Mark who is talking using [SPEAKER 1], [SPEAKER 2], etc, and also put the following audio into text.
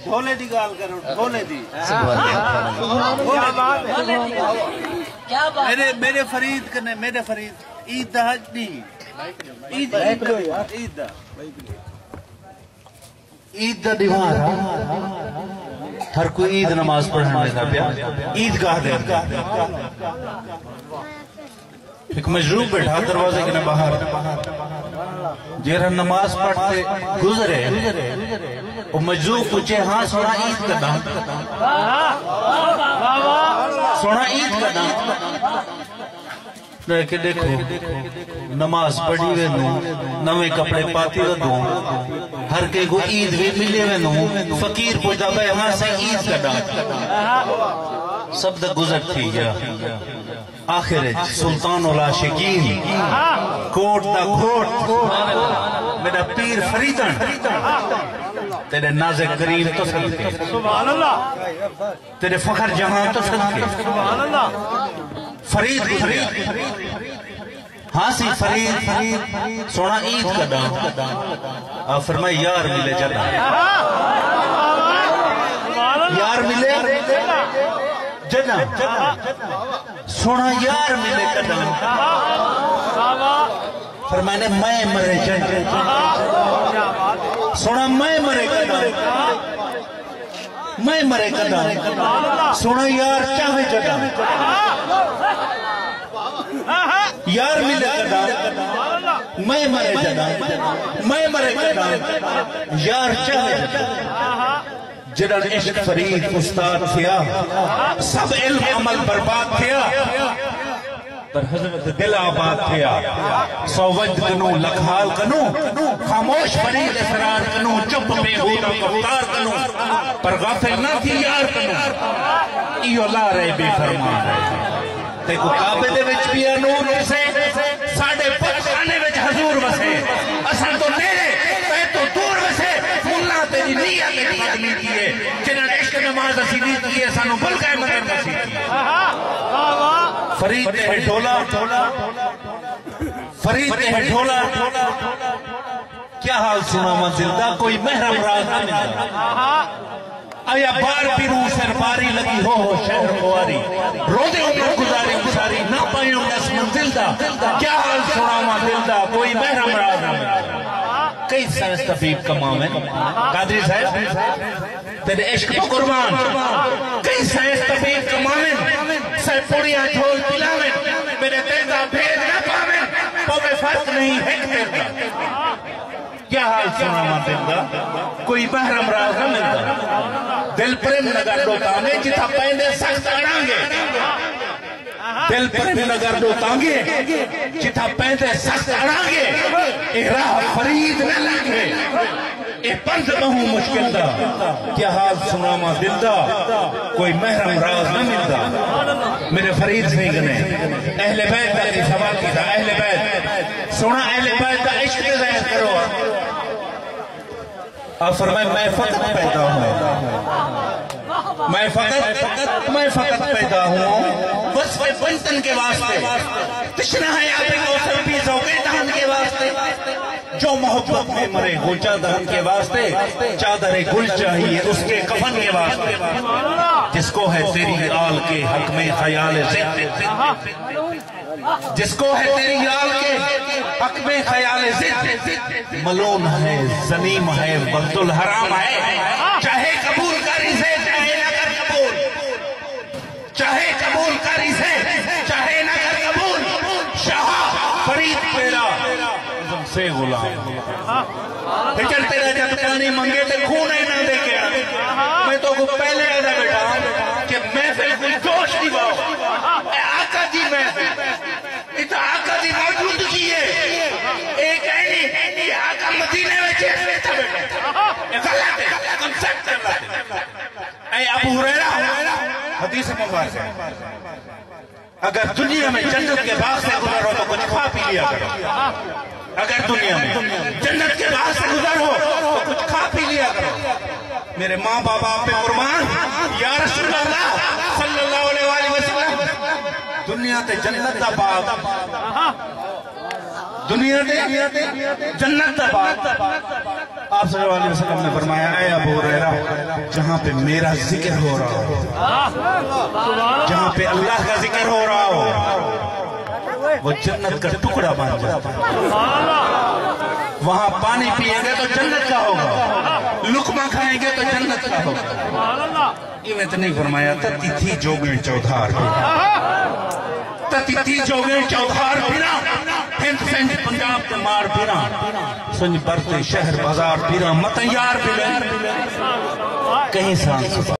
[SPEAKER 1] ڈھولے دی گال کرو ڈھولے دی میرے فرید کنے میرے فرید عید دا حج نہیں
[SPEAKER 2] عید دا دیوار ہر کوئی عید نماز پڑھنے دا پیا عید گاہ دے ایک مجروب بیٹھا دروازے کے باہر جیرہ نماز پڑھتے گزرے وہ مجروب پوچھے ہاں سونا عید کا دام سونا عید کا دام کہ دیکھو نماز پڑھی وے نو نوے کپڑے پاتی وے دو ہر کے کو عید بھی ملے وے نو فقیر پوچھتا بھائی ہاں سے عید کا دام سب دا گزر تھی گیا آخر سلطان العاشقین کوٹ دا کوٹ میرا پیر فریدن تیرے نازک کریم تو صدقے
[SPEAKER 1] سبحان اللہ
[SPEAKER 2] تیرے فخر جہاں تو صدقے
[SPEAKER 1] سبحان اللہ
[SPEAKER 2] فرید ہاں سی فرید سونا عید کا دام آپ فرمائے یار ملے جنا یار ملے جنا سونا یار ملے قدم فرمائے میں مرے جنا سونا میں مرے قدم میں مرے قدم سونا یار چاہے جنا یار ملے قدم میں مرے جنا میں مرے قدم یار چاہے جنا جنہاں عشق فرید استاد تھیا سب علم عمل برباد تھیا پر حضرت دل آباد تھیا سو وجد کنو لکھال کنو خاموش فرید اسرار کنو چپ میں ہوتا کفتار کنو پر غافل نہ تھی یار کنو ایو لا رہے بے فرمان تے کو کعبے دے وچ بھی نور وسے ساڑھے پچھانے وچ حضور وسے اساں تو نیرے تے تو دور وسے ملا تیری نیت نے قدمی کیے جنہاں عشق نماز اسیدی کیے سانو بلکہ مدر نصیب کیے فرید تے ڈھولا فرید تے ڈھولا کیا حال سنا منزل دا کوئی محرم راز نہ ملتا آیا بار پیرو سر باری لگی ہو شہر خواری رو دے انہوں گزاری گزاری نہ پائیوں دس منزل دا کیا حال سنا منزل دا کوئی محرم راز نہ ملتا کئی سائنس طبیب کمامیں قادری صاحب تیرے عشق تو قربان کئی سائنس طبیب کمامیں سر پوڑیاں جھول پلاویں میرے تیزہ بھیج نہ پاویں پوے فرق نہیں ہے تیرا کیا حال سنا مندل دا کوئی محرم راز نہ ملتا دل پرم نگر دوتانے جتا پہنے سخت اڑانگے دل پرم نگر دوتانگے جتا پہنے سخت اڑانگے اے راہ فرید نہ لگے اے پنز بہوں مشکل دا کیا حال سنا مندل دا کوئی محرم راز نہ ملتا میرے فرید نہیں گنے اہل بیت دا یہ سوال کی تھا اہل بیت سونا اہل بیت دا عشق ظاہر کرو آپ فرمائے میں فقط پیدا ہوں میں فقط پیدا ہوں وصف بنتن کے واسطے تشنہ ہے آپ کو سلپی زوگے دہن کے واسطے جو محبت میں مرے گلچہ دہن کے واسطے چادر گل چاہیے اس کے کفن کے واسطے جس کو ہے تیری آل کے حق میں خیال زد جس کو ہے تیری آل کے حق میں خیال زد ملون ہے زنیم ہے بغض الحرام ہے چاہے قبول کری سے چاہے نہ کر قبول چاہے قبول کری سے چاہے نہ کر قبول شاہ فرید پیرا سے غلام ہچر تیرا جب پانی منگے تے خونے نہ دے کے میں تو کو پہلے آدھا بیٹا کہ محفل کوئی جوش نہیں باؤ اے آقا جی محفل اتنا آقا جی موجود کیے ایک اینی یہ آقا مدینے میں چیز بیٹھا بیٹھا یہ غلط ہے کنسپٹ ہے اے ابو ہریرہ حدیث مبارک ہے اگر دنیا میں جنت کے باغ سے گزر ہو تو کچھ کھا پی لیا کرو اگر دنیا میں جنت کے باغ سے گزر ہو تو کچھ کھا پی لیا کرو میرے ماں بابا آپ پہ قربان یا رسول اللہ صلی اللہ علیہ وسلم دنیا تے جنت دا باغ دنیا تے جنت دا باغ آپ صلی اللہ علیہ وسلم نے فرمایا اے ابو ہریرہ جہاں پہ میرا ذکر ہو رہا ہو، جہاں پہ اللہ کا ذکر ہو رہا ہو، وہ جنت کا ٹکڑا بن جاتا ہے۔ وہاں پانی پیئیں گے تو جنت کا ہوگا، لقمہ کھائیں گے تو جنت کا ہوگا۔ یہ میں تو نہیں فرمایا تتی تھی جوگیں چودھار پینا، تتی تھی جوگیں چودھار پینا، ہند سنج پنجاب کے مار پینا، سنج برتے شہر بازار پینا، متیار پینا، کہیں سان